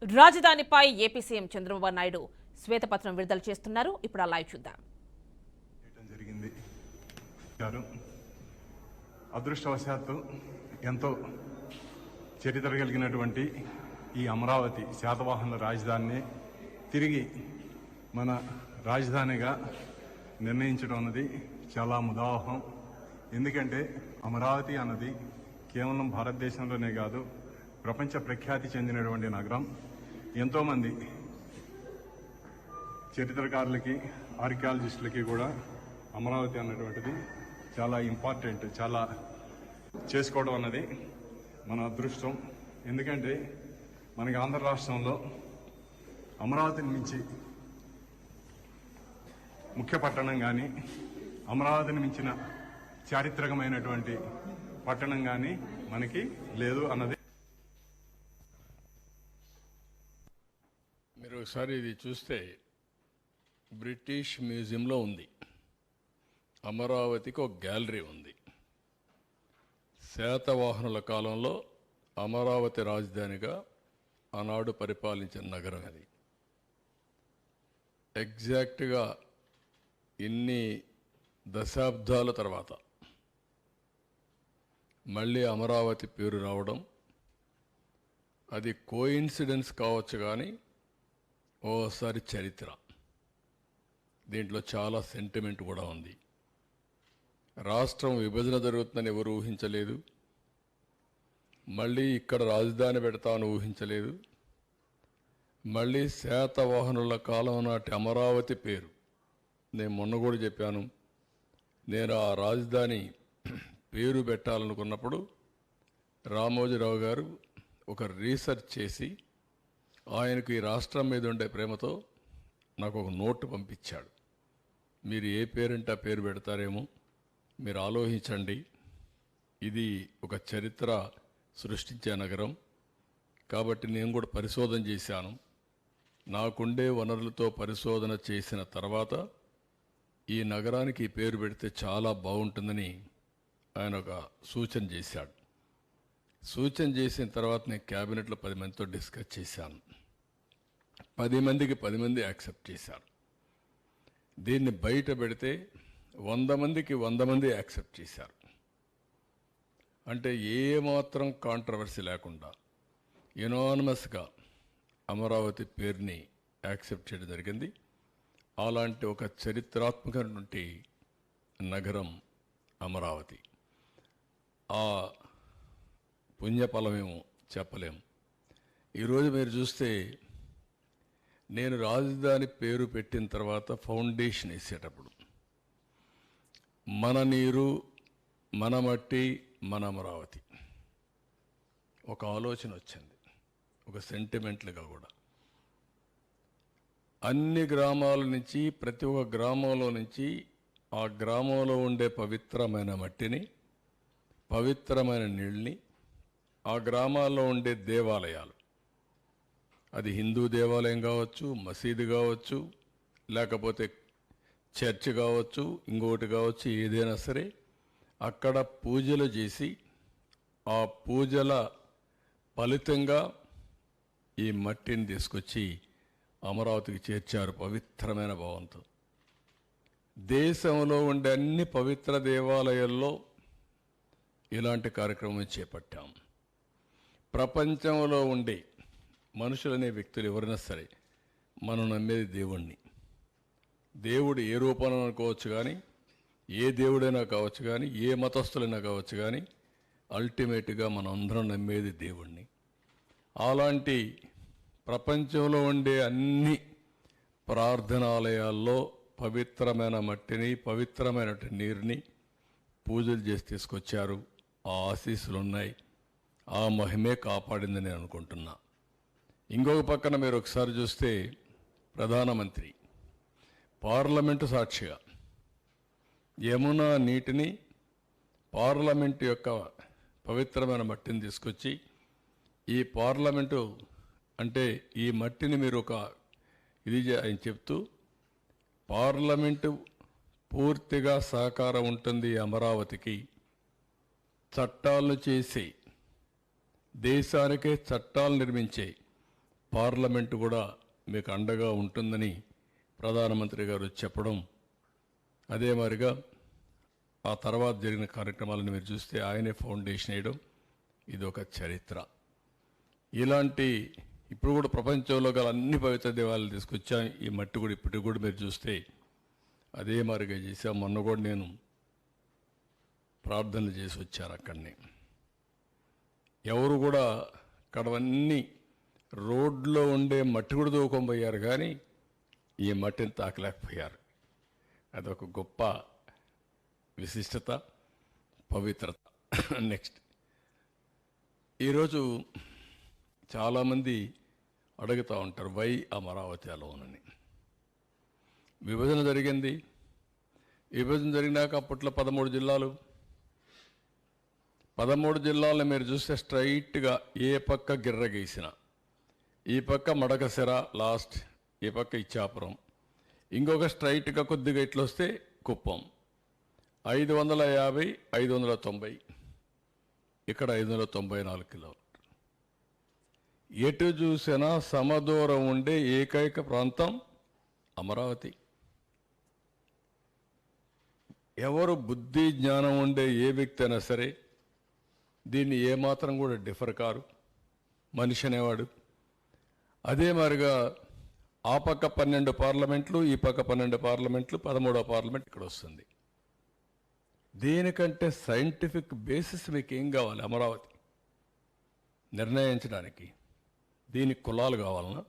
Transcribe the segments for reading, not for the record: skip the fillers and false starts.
రాజధానిపై AP CM Chandrababu Naidu శ్వేతపత్రం విడుదల చేస్తున్నారు. ఇప్పుడు ఆ లైవ్ చూద్దాం. జరిగింది అదృష్టవశాత్తు ఎంతో చరిత్ర కలిగినటువంటి ఈ అమరావతి శాతవాహనుల రాజధానిని తిరిగి మన రాజధానిగా నిర్ణయించడం అన్నది చాలా ముదావహం. ఎందుకంటే అమరావతి అన్నది కేవలం భారతదేశంలోనే కాదు, ప్రపంచ ప్రఖ్యాతి చెందినటువంటి నగరం. ఎంతోమంది చరిత్రకారులకి, ఆర్కియాలజిస్టులకి కూడా అమరావతి అన్నటువంటిది చాలా ఇంపార్టెంట్. చాలా చేసుకోవడం అన్నది మన అదృష్టం. ఎందుకంటే మనకి ఆంధ్ర రాష్ట్రంలో అమరావతిని మించి ముఖ్య పట్టణం కానీ, అమరావతిని మించిన చారిత్రకమైనటువంటి పట్టణం కానీ మనకి లేదు అన్నది. మీరు ఒకసారి ఇది చూస్తే బ్రిటిష్ మ్యూజియంలో ఉంది. అమరావతికి ఒక గ్యాలరీ ఉంది. శాతవాహనుల కాలంలో అమరావతి రాజధానిగా ఆనాడు పరిపాలించిన నగరం అది. ఎగ్జాక్ట్గా ఇన్ని దశాబ్దాల తర్వాత మళ్ళీ అమరావతి పేరు రావడం అది కోయిన్సిడెన్స్ కావచ్చు, కానీ ఓసారి చరిత్ర. దీంట్లో చాలా సెంటిమెంట్ కూడా ఉంది. రాష్ట్రం విభజన జరుగుతుందని ఎవరు ఊహించలేదు. మళ్ళీ ఇక్కడ రాజధాని పెడతామని ఊహించలేదు. మళ్ళీ శాతవాహనుల కాలం నాటి అమరావతి పేరు, నేను మొన్న కూడా చెప్పాను, నేను ఆ రాజధాని పేరు పెట్టాలనుకున్నప్పుడు రామోజీరావు గారు ఒక రీసెర్చ్ చేసి ఆయనకు ఈ రాష్ట్రం మీద ఉండే ప్రేమతో నాకు ఒక నోటు పంపించాడు. మీరు ఏ పేరంటే ఆ పేరు పెడతారేమో మీరు ఆలోచించండి. ఇది ఒక చరిత్ర సృష్టించే నగరం కాబట్టి నేను కూడా పరిశోధన చేశాను. నాకుండే వనరులతో పరిశోధన చేసిన తర్వాత ఈ నగరానికి ఈ పేరు పెడితే చాలా బాగుంటుందని ఆయన ఒక సూచన చేశాడు. సూచన చేసిన తర్వాత నేను క్యాబినెట్లో 10 మందితో డిస్కస్ చేశాను. 10 మందికి 10 మంది యాక్సెప్ట్ చేశారు. దీన్ని బయట పెడితే 100 మందికి 100 మంది యాక్సెప్ట్ చేశారు. అంటే ఏమాత్రం కాంట్రవర్సీ లేకుండా యునానిమస్గా అమరావతి పేరుని యాక్సెప్ట్ చేయడం జరిగింది. అలాంటి ఒక చరిత్రాత్మకమైనటువంటి నగరం అమరావతి. ఆ పుణ్యఫలమేమో చెప్పలేము. ఈరోజు మీరు చూస్తే నేను రాజధాని పేరు పెట్టిన తర్వాత ఫౌండేషన్ వేసేటప్పుడు మన నీరు, మన మట్టి, మన అమరావతి ఒక ఆలోచన వచ్చింది, ఒక సెంటిమెంట్లుగా కూడా. అన్ని గ్రామాల నుంచి, ప్రతి ఒక్క గ్రామంలో నుంచి ఆ గ్రామంలో ఉండే పవిత్రమైన మట్టిని, పవిత్రమైన నీళ్ళని, ఆ గ్రామాల్లో ఉండే దేవాలయాలు, అది హిందూ దేవాలయం కావచ్చు, మసీదు కావచ్చు, లేకపోతే చర్చ్ కావచ్చు, ఇంకొకటి కావచ్చు, ఏదైనా సరే అక్కడ పూజలు చేసి ఆ పూజల ఫలితంగా ఈ మట్టిని తీసుకొచ్చి అమరావతికి చేర్చారు పవిత్రమైన భావంతో. దేశంలో ఉండే అన్ని పవిత్ర దేవాలయాల్లో ఇలాంటి కార్యక్రమం చేపట్టాం. ప్రపంచంలో ఉండే మనుషులనే వ్యక్తులు ఎవరైనా సరే మనం నమ్మేది దేవుణ్ణి. దేవుడు ఏ రూపంలో అనుకోవచ్చు, కానీ ఏ దేవుడైనా కావచ్చు, కానీ ఏ మతస్థులైనా కావచ్చు, కానీ అల్టిమేట్గా మనం అందరం నమ్మేది దేవుణ్ణి. అలాంటి ప్రపంచంలో ఉండే అన్ని ప్రార్థనాలయాల్లో పవిత్రమైన మట్టిని, పవిత్రమైన నీరుని పూజలు చేసి తీసుకొచ్చారు. ఆ ఆశీస్సులు ఉన్నాయి. ఆ మహిమే కాపాడిందని నేను అనుకుంటున్నా. ఇంకొక పక్కన మీరు ఒకసారి చూస్తే ప్రధానమంత్రి పార్లమెంటు సాక్షిగా యమునా నీటిని, పార్లమెంటు యొక్క పవిత్రమైన మట్టిని తీసుకొచ్చి, ఈ పార్లమెంటు అంటే ఈ మట్టిని మీరు ఒక ఇది ఆయన చెప్తూ, పార్లమెంటు పూర్తిగా సహకారం ఉంటుంది అమరావతికి, చట్టాలను చేసి దేశానికే చట్టాలు నిర్మించే పార్లమెంటు కూడా మీకు అండగా ఉంటుందని ప్రధానమంత్రి గారు చెప్పడం, అదే మాదిరిగా ఆ తర్వాత జరిగిన కార్యక్రమాలను మీరు చూస్తే ఆయనే ఫౌండేషన్ వేయడం, ఇది ఒక చరిత్ర. ఇలాంటి ఇప్పుడు కూడా ప్రపంచంలో గల అన్ని పవిత్ర దేవాలయాలు తీసుకొచ్చాం. ఈ మట్టి కూడా ఇప్పటికి కూడా మీరు చూస్తే అదే మాదిరిగా చేశాం. మొన్న కూడా నేను ప్రార్థనలు చేసి వచ్చాను అక్కడిని. ఎవరు కూడా అక్కడవన్నీ రోడ్లో ఉండే మట్టి కూడా దూకొని పోయారు, కానీ ఈ మట్టిని తాకలేకపోయారు. అదొక గొప్ప విశిష్టత, పవిత్రత. నెక్స్ట్, ఈరోజు చాలామంది అడుగుతూ ఉంటారు, వై అమరావతి అలోనని. విభజన జరిగింది. విభజన జరిగినాక అప్పట్లో 13 జిల్లాలు. 13 జిల్లాలను మీరు చూస్తే స్ట్రైట్గా ఏ పక్క గిర్ర గీసిన, ఈ పక్క మడకసిర లాస్ట్, ఈ పక్క ఇచ్చాపురం, ఇంకొక స్ట్రైట్గా కొద్దిగా ఇట్లా వస్తే కుప్పం. 550, 590, ఇక్కడ 594 కిలోమీటర్లు. ఎటు చూసినా సమదూరం ఉండే ఏకైక ప్రాంతం అమరావతి. ఎవరు బుద్ధి జ్ఞానం ఉండే ఏ వ్యక్తి అయినా సరే దీన్ని ఏమాత్రం కూడా డిఫర్ కారు మనిషి అనేవాడు. అదే మాదిరిగా ఆ పక్క 12 పార్లమెంట్లు, ఈ పక్క 12 పార్లమెంట్లు, 13వ పార్లమెంట్ ఇక్కడ వస్తుంది. దీనికంటే సైంటిఫిక్ బేసిస్ మీకు ఏం కావాలి అమరావతి నిర్ణయించడానికి? దీనికి కులాలు కావాలన్నా,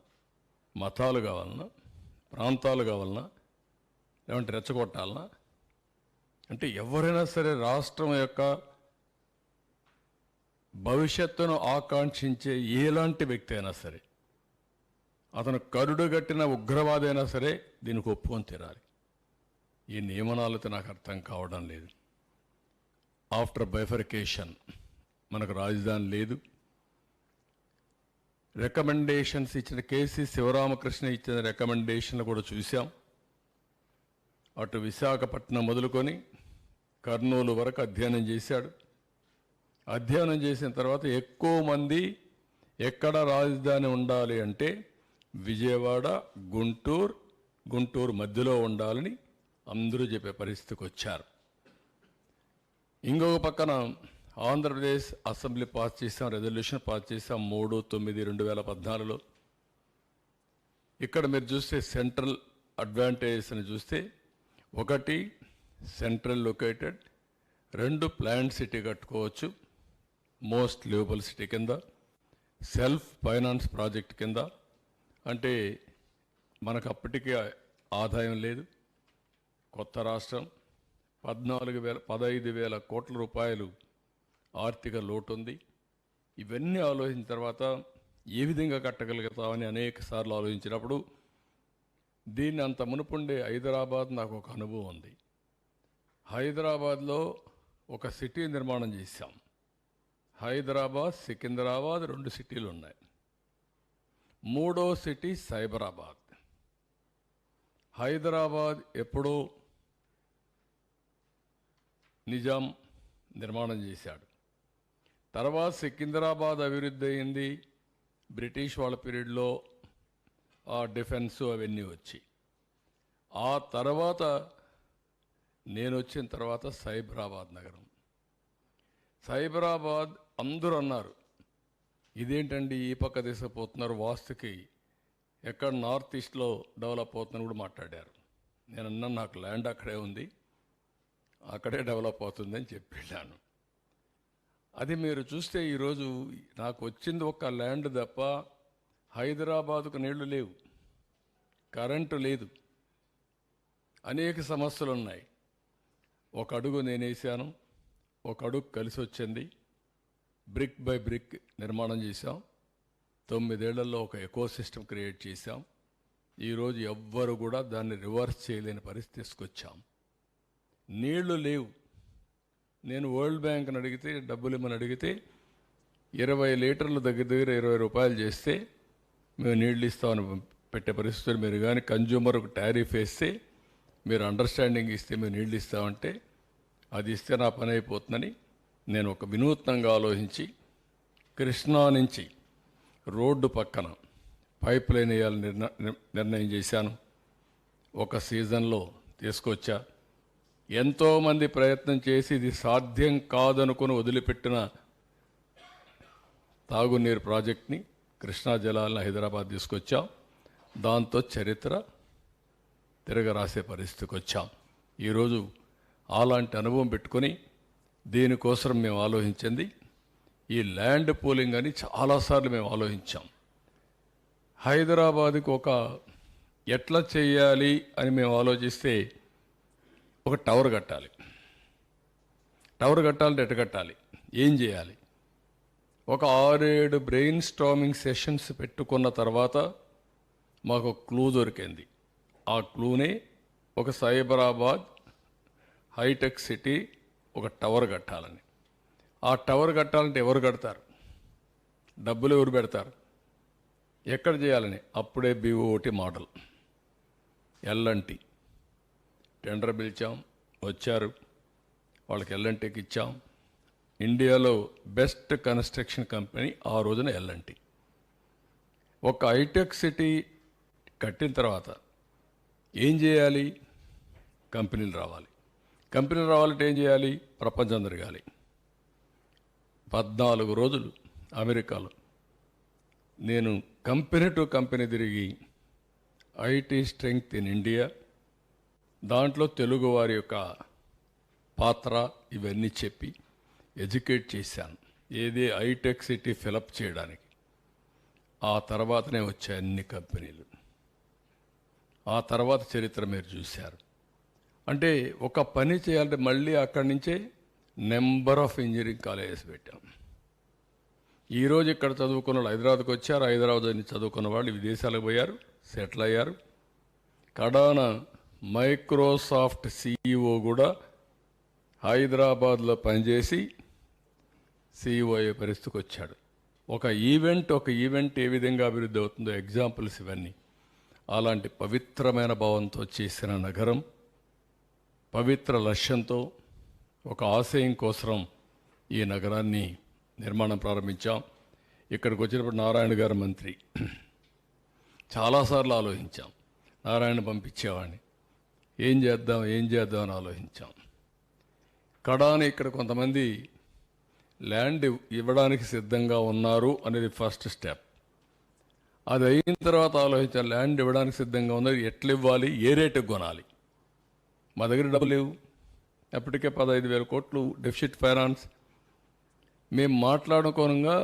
మతాలు కావాలన్నా, ప్రాంతాలు కావాలన్నా, లేదంటే రెచ్చగొట్టాలన్నా? అంటే ఎవరైనా సరే రాష్ట్రం యొక్క భవిష్యత్తును ఆకాంక్షించే ఎలాంటి వ్యక్తి అయినా సరే, అతను కరుడుగట్టిన ఉగ్రవాది అయినా సరే దీనికి ఒప్పుకొని తీరాలి. ఈ నియమనాలతో నాకు అర్థం కావడం లేదు. ఆఫ్టర్ బైఫర్కేషన్ మనకు రాజధాని లేదు. రికమెండేషన్స్ ఇచ్చిన కేసీ శివరామకృష్ణ ఇచ్చిన రికమెండేషన్లు కూడా చూసాం. అటు విశాఖపట్నం మొదలుకొని కర్నూలు వరకు అధ్యయనం చేశాడు. అధ్యయనం చేసిన తర్వాత ఎక్కువ మంది ఎక్కడ రాజధాని ఉండాలి అంటే విజయవాడ, గుంటూరు మధ్యలో ఉండాలని అందరూ చెప్పే పరిస్థితికి వచ్చారు. ఇంకొక పక్కన ఆంధ్రప్రదేశ్ అసెంబ్లీ పాస్ చేసాం, రెజల్యూషన్ పాస్ చేసాం 3/9/2014లో. ఇక్కడ మీరు చూస్తే సెంట్రల్ అడ్వాంటేజెస్ అని చూస్తే, 1 సెంట్రల్ లొకేటెడ్, 2 ప్లాంట్ సిటీ కట్టుకోవచ్చు మోస్ట్ లివబుల్ సిటీ కింద, సెల్ఫ్ ఫైనాన్స్ ప్రాజెక్ట్ కింద. అంటే మనకు అప్పటికే ఆదాయం లేదు, కొత్త రాష్ట్రం, 15,000 కోట్ల రూపాయలు ఆర్థిక లోటు ఉంది. ఇవన్నీ ఆలోచించిన తర్వాత ఏ విధంగా కట్టగలుగుతామని అనేక సార్లు ఆలోచించినప్పుడు దీన్ని అంత మునుపుండే హైదరాబాద్ నాకు ఒక అనుభవం ఉంది. హైదరాబాద్లో ఒక సిటీ నిర్మాణం చేశాం. హైదరాబాద్, సికింద్రాబాద్ 2 సిటీలు ఉన్నాయి. 3వ సిటీ సైబరాబాద్. హైదరాబాద్ ఎప్పుడో నిజాం నిర్మాణం చేశాడు. తర్వాత సికింద్రాబాద్ అభివృద్ధి అయింది బ్రిటిష్ వాళ్ళ పీరియడ్లో, ఆ డిఫెన్స్ అవన్నీ వచ్చి. ఆ తర్వాత నేను వచ్చిన తర్వాత సైబరాబాద్ నగరం. సైబరాబాద్ అందరూ అన్నారు, ఇదేంటండి ఈ పక్క తీసుకుపోతున్నారు, వాస్తుకి ఎక్కడ నార్త్ ఈస్ట్లో డెవలప్ అవుతుందని కూడా మాట్లాడారు. నేను అన్నాను, నాకు ల్యాండ్ అక్కడే ఉంది, అక్కడే డెవలప్ అవుతుందని చెప్పి వెళ్ళాను. అది మీరు చూస్తే ఈరోజు నాకు వచ్చింది ఒక ల్యాండ్ తప్ప హైదరాబాదుకు నీళ్లు లేవు, కరెంటు లేదు, అనేక సమస్యలు ఉన్నాయి. ఒక అడుగు నేను వేసాను, ఒక అడుగు కలిసి వచ్చింది. బ్రిక్ బై బ్రిక్ నిర్మాణం చేశాం. 9 ఏళ్లలో ఒక ఎకో సిస్టమ్ క్రియేట్ చేశాం. ఈరోజు ఎవ్వరు కూడా దాన్ని రివర్స్ చేయలేని పరిస్థితి తీసుకొచ్చాం. నీళ్లు లేవు. నేను వరల్డ్ బ్యాంక్ని అడిగితే, డబ్బులు ఇమ్మని అడిగితే 20 లీటర్లు దగ్గర 20 రూపాయలు చేస్తే మేము నీళ్ళు ఇస్తామని పెట్టే పరిస్థితులు. మీరు కానీ కన్జ్యూమర్కు టారిఫ్ వేస్తే, మీరు అండర్స్టాండింగ్ ఇస్తే మేము నీళ్ళు ఇస్తామంటే, అది ఇస్తే నా పని అయిపోతుందని నేను ఒక వినూత్నంగా ఆలోచించి కృష్ణా నుంచి రోడ్డు పక్కన పైప్ లైన్ వేయాలని నిర్ణయం చేశాను. ఒక సీజన్లో తీసుకొచ్చా. ఎంతోమంది ప్రయత్నం చేసి ఇది సాధ్యం కాదనుకుని వదిలిపెట్టిన తాగునీరు ప్రాజెక్ట్ని కృష్ణా జలాలను హైదరాబాద్ తీసుకొచ్చాం. దాంతో చరిత్ర తిరగరాసే పరిస్థితికి వచ్చాం. ఈరోజు అలాంటి అనుభవం పెట్టుకొని దీనికోసం మేము ఆలోచించింది ఈ ల్యాండ్ పూలింగ్ అని చాలాసార్లు మేము ఆలోచించాం. హైదరాబాద్కి ఒక ఎట్లా చేయాలి అని మేము ఆలోచిస్తే ఒక టవర్ కట్టాలి. టవర్ కట్టాలంటే ఎట్ట కట్టాలి, ఏం చేయాలి? ఒక 6-7 బ్రెయిన్ స్టార్మింగ్ సెషన్స్ పెట్టుకున్న తర్వాత మాకు క్లూ దొరికింది. ఆ క్లూనే ఒక సైబరాబాద్ హైటెక్ సిటీ ఒక టవర్ కట్టాలని. ఆ టవర్ కట్టాలంటే ఎవరు కడతారు, డబ్బులు ఎవరు పెడతారు, ఎక్కడ చేయాలని అప్పుడే BOT మోడల్ L&T టెండర్ పిలిచాం, వచ్చారు. వాళ్ళకి L&Tకి ఇచ్చాం. ఇండియాలో బెస్ట్ కన్స్ట్రక్షన్ కంపెనీ ఆ రోజున L&T. ఒక హైటెక్ సిటీ కట్టిన తర్వాత ఏం చేయాలి? కంపెనీలు రావాలి. కంపెనీలు రావాలంటే ఏం చేయాలి? ప్రపంచం తిరగాలి. 14 రోజులు అమెరికాలో నేను కంపెనీ టు కంపెనీ తిరిగి ఐటీ స్ట్రెంగ్త్ ఇన్ ఇండియా, దాంట్లో తెలుగు వారి యొక్క పాత్ర ఇవన్నీ చెప్పి ఎడ్యుకేట్ చేశాను. ఏది హైటెక్ సిటీ ఫిలప్ చేయడానికి. ఆ తర్వాతనే వచ్చాయి అన్ని కంపెనీలు. ఆ తర్వాత చరిత్ర మీరు చూశారు. అంటే ఒక పని చేయాలంటే మళ్ళీ అక్కడి నుంచే నెంబర్ ఆఫ్ ఇంజనీరింగ్ కాలేజెస్ పెట్టాం. ఈరోజు ఇక్కడ చదువుకున్న వాళ్ళు హైదరాబాద్కి వచ్చారు. హైదరాబాద్ నుంచి చదువుకున్న వాళ్ళు విదేశాలకు పోయారు, సెటిల్ అయ్యారు. కడాన మైక్రోసాఫ్ట్ CEO కూడా హైదరాబాద్లో పనిచేసి CEO అయ్యే పరిస్థితికి వచ్చాడు. ఒక ఈవెంట్ ఏ విధంగా అభివృద్ధి అవుతుందో ఎగ్జాంపుల్స్ ఇవన్నీ. అలాంటి పవిత్రమైన భావంతో చేసిన నగరం, పవిత్ర లక్ష్యంతో ఒక ఆశయం కోసం ఈ నగరాన్ని నిర్మాణం ప్రారంభించాం. ఇక్కడికి వచ్చినప్పుడు నారాయణ గారు మంత్రి. చాలాసార్లు ఆలోచించాం, నారాయణ పంపించేవాడిని, ఏం చేద్దాం అని ఆలోచించాం. కడాని ఇక్కడ కొంతమంది ల్యాండ్ ఇవ్వడానికి సిద్ధంగా ఉన్నారు అనేది ఫస్ట్ స్టెప్. అది అయిన తర్వాత ఆలోచించాం, ల్యాండ్ ఇవ్వడానికి సిద్ధంగా ఉన్నారు, ఎట్లా ఇవ్వాలి, ఏ రేటుకు కొనాలి. మా దగ్గర డబ్బు లేవు, అప్పటికే 15,000 కోట్లు డెఫిసిట్ ఫైనాన్స్. మేము మాట్లాడుకోనంగా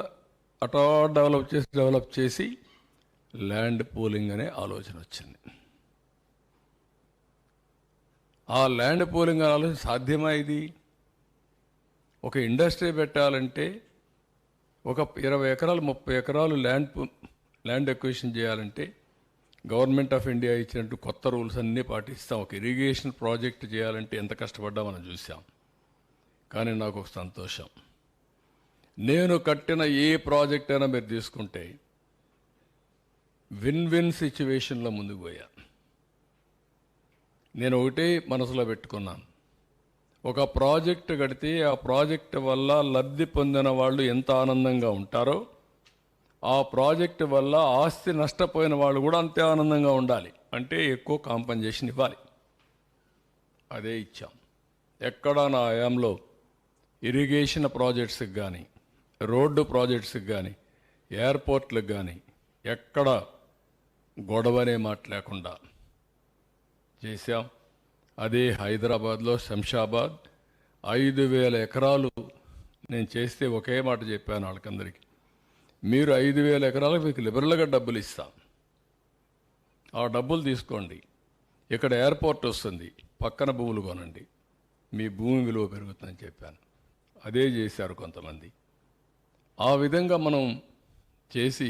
అటా డెవలప్ చేసి ల్యాండ్ పూలింగ్ అనే ఆలోచన వచ్చింది. ఆ ల్యాండ్ పూలింగ్ అనే ఆలోచన సాధ్యమా? ఇది ఒక ఇండస్ట్రీ పెట్టాలంటే ఒక 20 ఎకరాలు 30 ఎకరాలు ల్యాండ్ ఎక్విజిషన్ చేయాలంటే గవర్నమెంట్ ఆఫ్ ఇండియా ఇచ్చినట్టు కొత్త రూల్స్ అన్నీ పాటిస్తాం. ఒక ఇరిగేషన్ ప్రాజెక్ట్ చేయాలంటే ఎంత కష్టపడ్డా మనం చూసాం. కానీ నాకు ఒక సంతోషం, నేను కట్టిన ఏ ప్రాజెక్ట్ అయినా మీరు తీసుకుంటే విన్ సిచ్యువేషన్లో ముందుకు పోయా. నేను ఒకటే మనసులో పెట్టుకున్నాను, ఒక ప్రాజెక్ట్ కడితే ఆ ప్రాజెక్ట్ వల్ల లబ్ధి పొందిన వాళ్ళు ఎంత ఆనందంగా ఉంటారో, ఆ ప్రాజెక్ట్ వల్ల ఆస్తి నష్టపోయిన వాళ్ళు కూడా అంతే ఆనందంగా ఉండాలి. అంటే ఎక్కువ కాంపన్సేషన్ ఇవ్వాలి. అదే ఇచ్చాం. ఎక్కడ నా హయాంలో ఇరిగేషన్ ప్రాజెక్ట్స్కి కానీ, రోడ్డు ప్రాజెక్ట్స్కి కానీ, ఎయిర్పోర్ట్లకు కానీ ఎక్కడ గొడవనే మాట లేకుండా చేశాం. అదే హైదరాబాద్లో శంషాబాద్ 5,000 ఎకరాలు నేను చేస్తే ఒకే మాట చెప్పాను వాళ్ళకందరికీ, మీరు 5,000 ఎకరాలకు మీకు లిబరల్గా డబ్బులు ఇస్తాం, ఆ డబ్బులు తీసుకోండి, ఇక్కడ ఎయిర్పోర్ట్ వస్తుంది, పక్కన భూములు కొనండి, మీ భూమి విలువ పెరుగుతుందని చెప్పాను. అదే చేశారు కొంతమంది. ఆ విధంగా మనం చేసి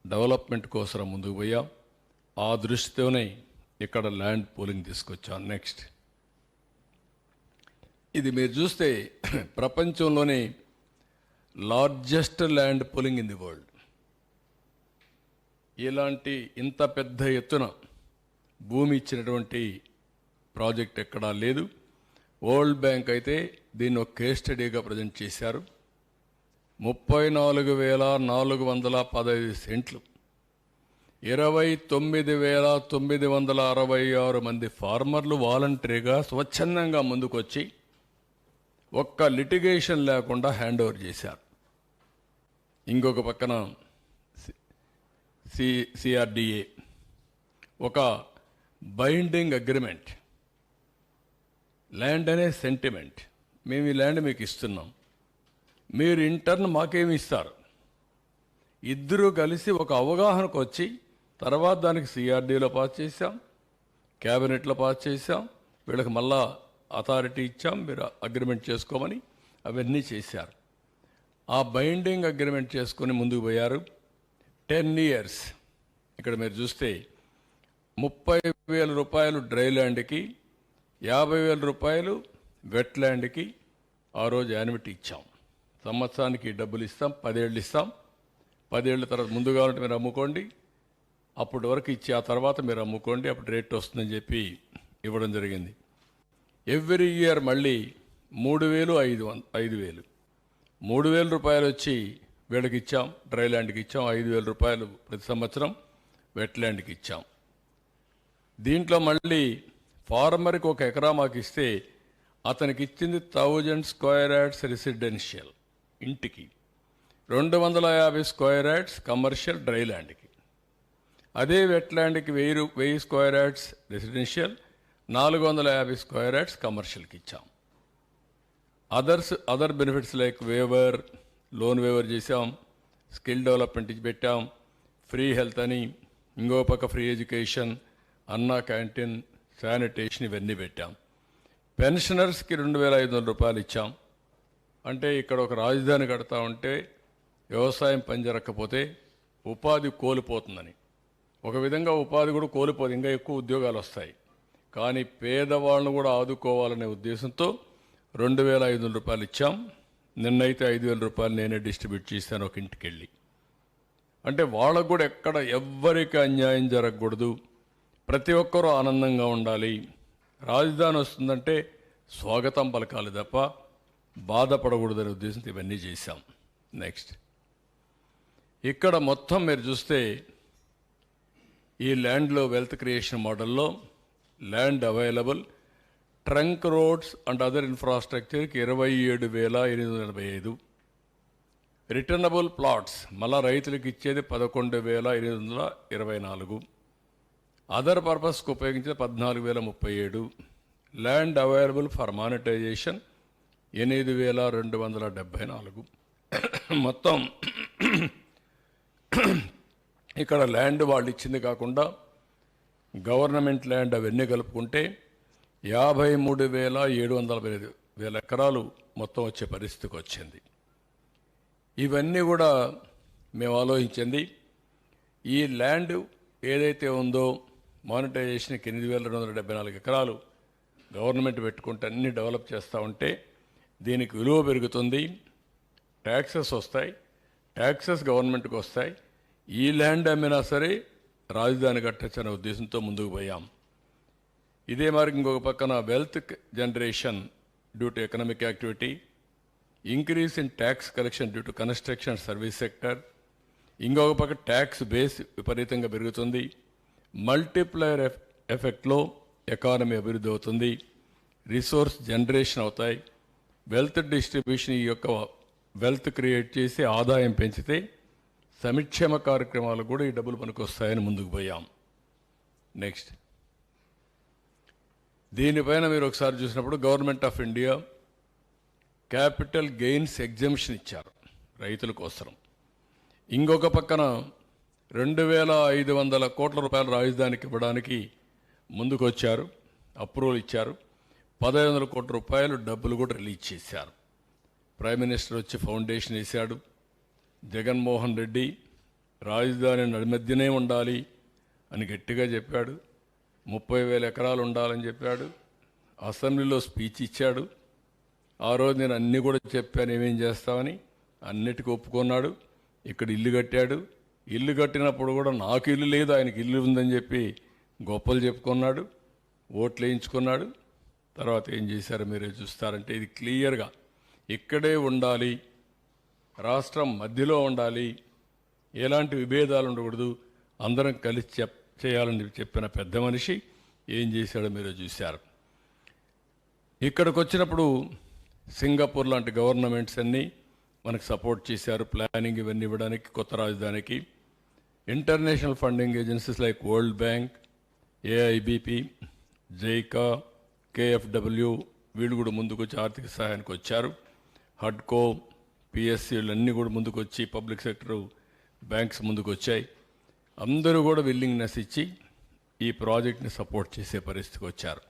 డెవలప్మెంట్ కోసం ముందుకు పోయాం. ఆ దృష్టితోనే ఇక్కడ ల్యాండ్ పూలింగ్ తీసుకొచ్చాం. నెక్స్ట్ ఇది మీరు చూస్తే ప్రపంచంలోనే largest land pooling in the world. ఇలాంటి ఇంత పెద్ద ఎత్తున భూమి ఇచ్చినటువంటి ప్రాజెక్ట్ ఎక్కడా లేదు. వరల్డ్ బ్యాంక్ అయితే దీన్ని ఒక కేస్ స్టడీగా ప్రజెంట్ చేశారు. 34,415 సెంట్లు 29,966 మంది ఫార్మర్లు వాలంటరీగా స్వచ్ఛందంగా ముందుకొచ్చి ఒక్క లిటిగేషన్ లేకుండా హ్యాండ్ ఓవర్ చేశారు. ఇంకొక పక్కన సిఆర్డిఏ ఒక బైండింగ్ అగ్రిమెంట్. ల్యాండ్ అనే సెంటిమెంట్, మేము ఈ ల్యాండ్ మీకు ఇస్తున్నాం, మీరు ఇంటర్న్ మాకేమి ఇస్తారు, ఇద్దరూ కలిసి ఒక అవగాహనకు వచ్చి తర్వాత దానికి సిఆర్డీలో పాస్ చేశాం, క్యాబినెట్లో పాస్ చేశాం, వీళ్ళకి మళ్ళా అథారిటీ ఇచ్చాం, మీరు అగ్రిమెంట్ చేసుకోమని అవన్నీ చేశారు. ఆ బైండింగ్ అగ్రిమెంట్ చేసుకొని ముందుకు పోయారు. 10 years ఇక్కడ మీరు చూస్తే 30,000 రూపాయలు డ్రై ల్యాండ్కి, 50,000 రూపాయలు వెట్ ల్యాండ్కి ఆ రోజు యాన్యుటీ ఇచ్చాం. సంవత్సరానికి డబ్బులు ఇస్తాం, 10 ఏళ్ళు ఇస్తాం. 10 ఏళ్ళ తర్వాత ముందు కావాలంటే మీరు అమ్ముకోండి, అప్పటి వరకు ఇచ్చి ఆ తర్వాత మీరు అమ్ముకోండి, అప్పుడు రేట్ వస్తుందని చెప్పి ఇవ్వడం జరిగింది. ఎవ్రీ ఇయర్ మళ్ళీ 3,000, 5,000 3,000 రూపాయలు వచ్చి వీళ్ళకి ఇచ్చాం, డ్రై ల్యాండ్కి ఇచ్చాం. 5,000 రూపాయలు ప్రతి సంవత్సరం వెట్ ల్యాండ్కి ఇచ్చాం. దీంట్లో మళ్ళీ ఫార్మర్కి 1 ఎకరా మాకు ఇస్తే అతనికి ఇచ్చింది 1000 స్క్వేర్ యార్డ్స్ రెసిడెన్షియల్ ఇంటికి, 250 స్క్వేర్ యార్డ్స్ కమర్షియల్ డ్రై ల్యాండ్కి. అదే వెట్ ల్యాండ్కి 1000 square yards residential, 450 square yards కమర్షియల్కి ఇచ్చాం. Other benefits like waiver, loan waiver చేసాం, స్కిల్ డెవలప్మెంట్ పెట్టాం, ఫ్రీ హెల్త్ అని, ఇంకో పక్క free education, Anna canteen, sanitation ఇవన్నీ పెట్టాం. పెన్షనర్స్కి 2,500 రూపాయలు ఇచ్చాం. అంటే ఇక్కడ ఒక రాజధాని కడతా ఉంటే వ్యవసాయం పనిజరక్కపోతే ఉపాధి కోల్పోతుందని, ఒక విధంగా ఉపాధి కూడా కోల్పోదు, ఇంకా ఎక్కువ ఉద్యోగాలు వస్తాయి. కానీ పేదవాళ్ళను కూడా ఆదుకోవాలనే ఉద్దేశంతో 2,500 రూపాయలు ఇచ్చాం. నిన్నైతే 5,000 రూపాయలు నేనే డిస్ట్రిబ్యూట్ చేశాను ఒక ఇంటికి వెళ్ళి. అంటే వాళ్ళకు కూడా ఎక్కడ ఎవ్వరికి అన్యాయం జరగకూడదు, ప్రతి ఒక్కరూ ఆనందంగా ఉండాలి. రాజధాని వస్తుందంటే స్వాగతం పలకాలి తప్ప బాధపడకూడదనే ఉద్దేశంతో ఇవన్నీ చేశాం. నెక్స్ట్ ఇక్కడ మొత్తం మీరు చూస్తే ఈ ల్యాండ్లో వెల్త్ క్రియేషన్ మోడల్లో land available trunk roads and other ఇన్ఫ్రాస్ట్రక్చర్కి 27,885, రిటర్నబుల్ ప్లాట్స్ మళ్ళా రైతులకు ఇచ్చేది 11,824, అదర్ పర్పస్కి ఉపయోగించేది 14,037, ల్యాండ్ అవైలబుల్ ఫర్ మానిటైజేషన్ 8,274. మొత్తం ఇక్కడ ల్యాండ్ వాళ్ళు ఇచ్చింది కాకుండా గవర్నమెంట్ ల్యాండ్ అవన్నీ కలుపుకుంటే 53,745 ఎకరాలు మొత్తం వచ్చే పరిస్థితికి వచ్చింది. ఇవన్నీ కూడా మేము ఆలోచించింది. ఈ ల్యాండ్ ఏదైతే ఉందో మానిటైజేషన్కి 8,274 ఎకరాలు గవర్నమెంట్ పెట్టుకుంటే అన్ని డెవలప్ చేస్తూ ఉంటే దీనికి విలువ పెరుగుతుంది, ట్యాక్సెస్ వస్తాయి, ట్యాక్సెస్ గవర్నమెంట్కి వస్తాయి. ఈ ల్యాండ్ అమ్మినా సరే రాజధాని కట్టచ్చనే ఉద్దేశంతో ముందుకు పోయాం. ఇదే మరి ఇంకొక పక్కన wealth generation due to economic activity, increase in tax collection due to construction service sector, ఇంకొక పక్క ట్యాక్స్ బేస్ విపరీతంగా పెరుగుతుంది, మల్టిప్లయర్ ఎఫెక్ట్లో ఎకానమీ అభివృద్ధి అవుతుంది, రిసోర్స్ జనరేషన్ అవుతాయి, వెల్త్ డిస్ట్రిబ్యూషన్ ఈ యొక్క వెల్త్ క్రియేట్ చేసి ఆదాయం పెంచితే సంక్షేమ కార్యక్రమాలు కూడా ఈ డబ్బులు మనకు వస్తాయని ముందుకు పోయాం. నెక్స్ట్ దీనిపైన మీరు ఒకసారి చూసినప్పుడు government of India capital gains exemption ఇచ్చారు రైతుల కోసం. ఇంకొక పక్కన 2,500 కోట్ల రూపాయల రాజధానికి ఇవ్వడానికి ముందుకు వచ్చారు, అప్రూవల్ ఇచ్చారు. 1,500 కోట్ల రూపాయలు డబ్బులు కూడా రిలీజ్ చేశారు. ప్రైమ్ మినిస్టర్ వచ్చి ఫౌండేషన్ వేశాడు. జగన్మోహన్ రెడ్డి రాజధాని నడిమధ్యనే ఉండాలి అని గట్టిగా చెప్పాడు. 30,000 ఎకరాలు ఉండాలని చెప్పాడు. అసెంబ్లీలో స్పీచ్ ఇచ్చాడు. ఆ రోజు నేను అన్నీ కూడా చెప్పాను ఏమేం చేస్తామని, అన్నిటికీ ఒప్పుకున్నాడు. ఇక్కడ ఇల్లు కట్టాడు. ఇల్లు కట్టినప్పుడు కూడా నాకు ఇల్లు లేదు ఆయనకి ఇల్లు ఉందని చెప్పి గొప్పలు చెప్పుకున్నాడు, ఓట్లు వేయించుకున్నాడు. తర్వాత ఏం చేశారో మీరే చూస్తారంటే ఇది క్లియర్గా ఇక్కడే ఉండాలి, రాష్ట్రం మధ్యలో ఉండాలి, ఎలాంటి విభేదాలు ఉండకూడదు, అందరం కలిసి చేయాలని చెప్పిన పెద్ద మనిషి ఏం చేశాడో మీరు చూశారు. ఇక్కడికి వచ్చినప్పుడు సింగపూర్ లాంటి గవర్నమెంట్స్ అన్నీ మనకు సపోర్ట్ చేశారు, ప్లానింగ్ ఇవన్నీ ఇవ్వడానికి, కొత్త రాజధానికి. International funding agencies like World Bank, AIBP, JICA, కేఎఫ్డబ్ల్యూ వీళ్ళు కూడా ముందుకు వచ్చి ఆర్థిక సహాయానికి వచ్చారు. హడ్కో, పిఎస్సీలు అన్నీ కూడా ముందుకు వచ్చి, పబ్లిక్ సెక్టర్ బ్యాంక్స్ ముందుకు వచ్చాయి. అందరూ కూడా విల్లింగ్నెస్ ఇచ్చి ఈ ప్రాజెక్ట్ని సపోర్ట్ చేసే పరిస్థితికి వచ్చారు.